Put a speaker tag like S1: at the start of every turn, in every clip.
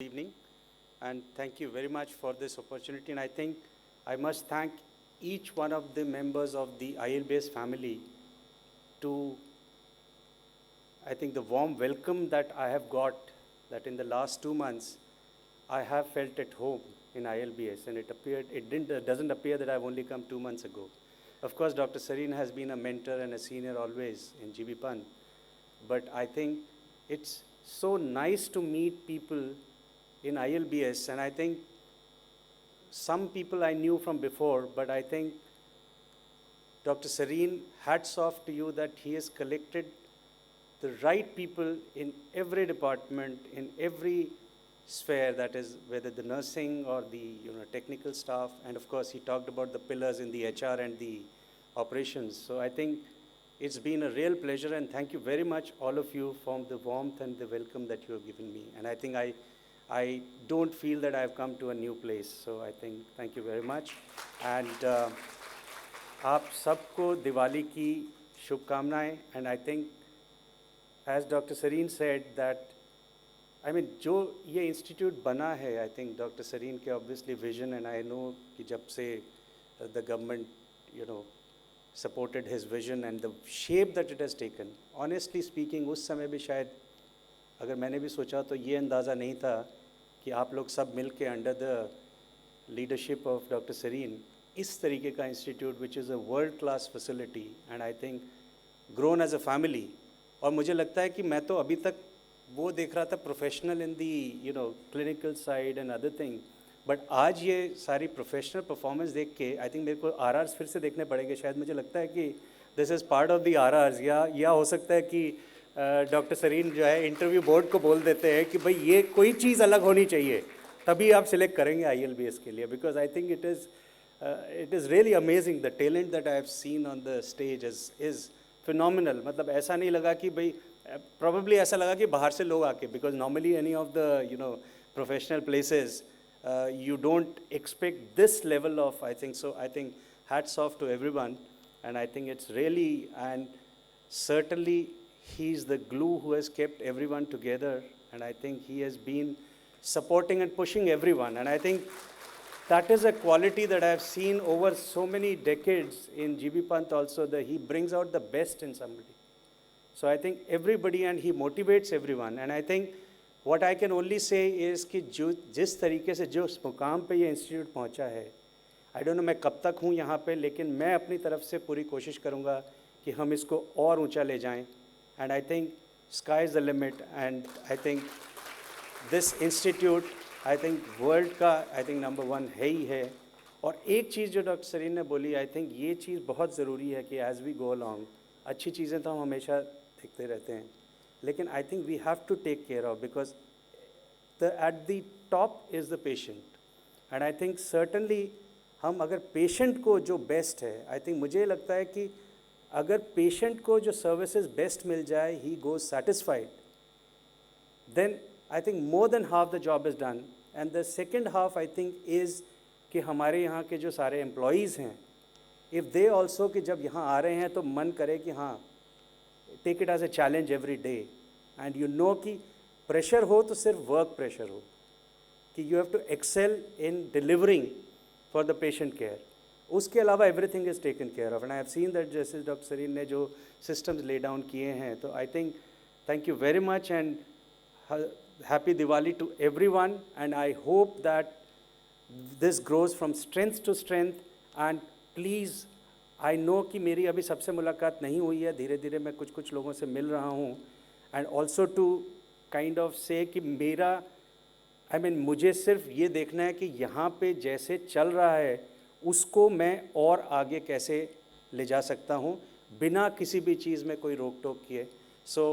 S1: Evening, and thank you very much for this opportunity. And I think I must thank each one of the members of the ILBS family to, I think, the warm welcome that I have got, that in the last 2 months I have felt at home in ILBS, and doesn't appear that I've only come 2 months ago. Of course, Dr. Sareen has been a mentor and a senior always in GB Pan, but I think it's so nice to meet people in ILBS, and I think some people I knew from before, but I think Dr. Sareen, hats off to you that he has collected the right people in every department, in every sphere, that is whether the nursing or the technical staff, and of course he talked about the pillars in the HR and the operations. So I think it's been a real pleasure, and thank you very much all of you for the warmth and the welcome that you have given me. And I think I don't feel that I've come to a new place. So I think thank you very much. And आप सबको दिवाली की शुभकामनाएं. And I think, as Dr. Sareen said, that I mean, जो ये institute बना है, I think Dr. Sareen के obviously vision, and I know कि जब से the government, supported his vision and the shape that it has taken. Honestly speaking, उस समय भी शायद अगर मैंने भी सोचा तो ये अंदाज़ा नहीं था कि आप लोग सब मिल के under the leadership of doctor Sareen इस तरीके का institute which is a world class facility, and I think grown as a family. और मुझे लगता है कि मैं तो अभी तक वो देख रहा था professional in the clinical side and other thing, but आज ये सारी प्रोफेशनल परफॉर्मेंस देख के आई थिंक मेरे को आरआर्स फिर से देखने पड़ेंगे. शायद मुझे लगता है कि this is part of the arrears, या हो सकता है कि डॉक्टर सरीन जो है इंटरव्यू बोर्ड को बोल देते हैं कि भाई ये कोई चीज़ अलग होनी चाहिए, तभी आप सिलेक्ट करेंगे ILBS के लिए. Because I think it is really amazing the talent that I have scene on the stage is phenomenal. मतलब ऐसा नहीं लगा कि भाई, probably ऐसा लगा कि बाहर से लोग आके, because normally any of the professional places you don't expect this level of, I think. So I think hats off to everyone, and I think it's really, and certainly he's the glue who has kept everyone together, and I think he has been supporting and pushing everyone, and I think that is a quality that I have seen over so many decades in GB Pant also, that he brings out the best in somebody. So I think everybody, and he motivates everyone, and I think what I can only say is कि जिस तरीके से जो मुकाम पे ये institute पहुंचा है, I don't know मैं कब तक हूँ यहाँ पे, लेकिन मैं अपनी तरफ से पूरी कोशिश करूँगा कि हम इसको और ऊंचा ले जाएं. And I think sky is the limit, and I think this institute, I think world का I think number 1 है ही है. और एक चीज़ जो डॉक्टर सरीन ने बोली, I think ये चीज़ बहुत ज़रूरी है कि as we go along, अच्छी चीज़ें तो हम हमेशा देखते रहते हैं, लेकिन I think we have to take care of, because at the top is the patient, and I think certainly हम अगर patient को जो best है, I think मुझे लगता है कि अगर patient को जो services best मिल जाए, he goes satisfied, then I think more than half the job is done. And the second half I think is कि हमारे यहाँ के जो सारे employees हैं, if they also कि जब यहाँ आ रहे हैं तो मन करे कि हाँ, take it as a challenge every day, and कि प्रेशर हो तो सिर्फ वर्क प्रेशर हो, कि you have to excel in delivering for the patient care. उसके अलावा everything is taken care of, and I have seen that जैसे doctor Sareen ने जो सिस्टम्स ले डाउन किए हैं. तो I think thank you very much, and happy Diwali to everyone, and I hope that this grows from strength to strength. And please, I no कि मेरी अभी सबसे मुलाकात नहीं हुई है, धीरे धीरे मैं कुछ लोगों से मिल रहा हूँ, and also to kind of से कि मेरा मुझे सिर्फ ये देखना है कि यहाँ पे जैसे चल रहा है उसको मैं और आगे कैसे ले जा सकता हूँ बिना किसी भी चीज़ में कोई रोक टोक किए. सो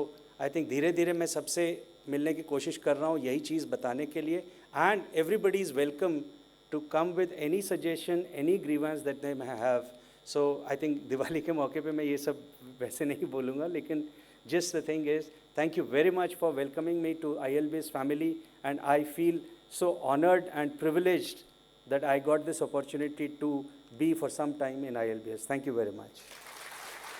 S1: आई थिंक धीरे धीरे मैं सबसे मिलने की कोशिश कर रहा हूँ यही चीज़ बताने के लिए. And everybody is welcome to come with any suggestion, any grievance that they may have. So I think Diwali के मौके पे मैं ये सब वैसे नहीं बोलूँगा, लेकिन just the thing is, thank you very much for welcoming me to ILBS family, and I feel so honored and privileged that I got this opportunity to be for some time in ILBS. Thank you very much.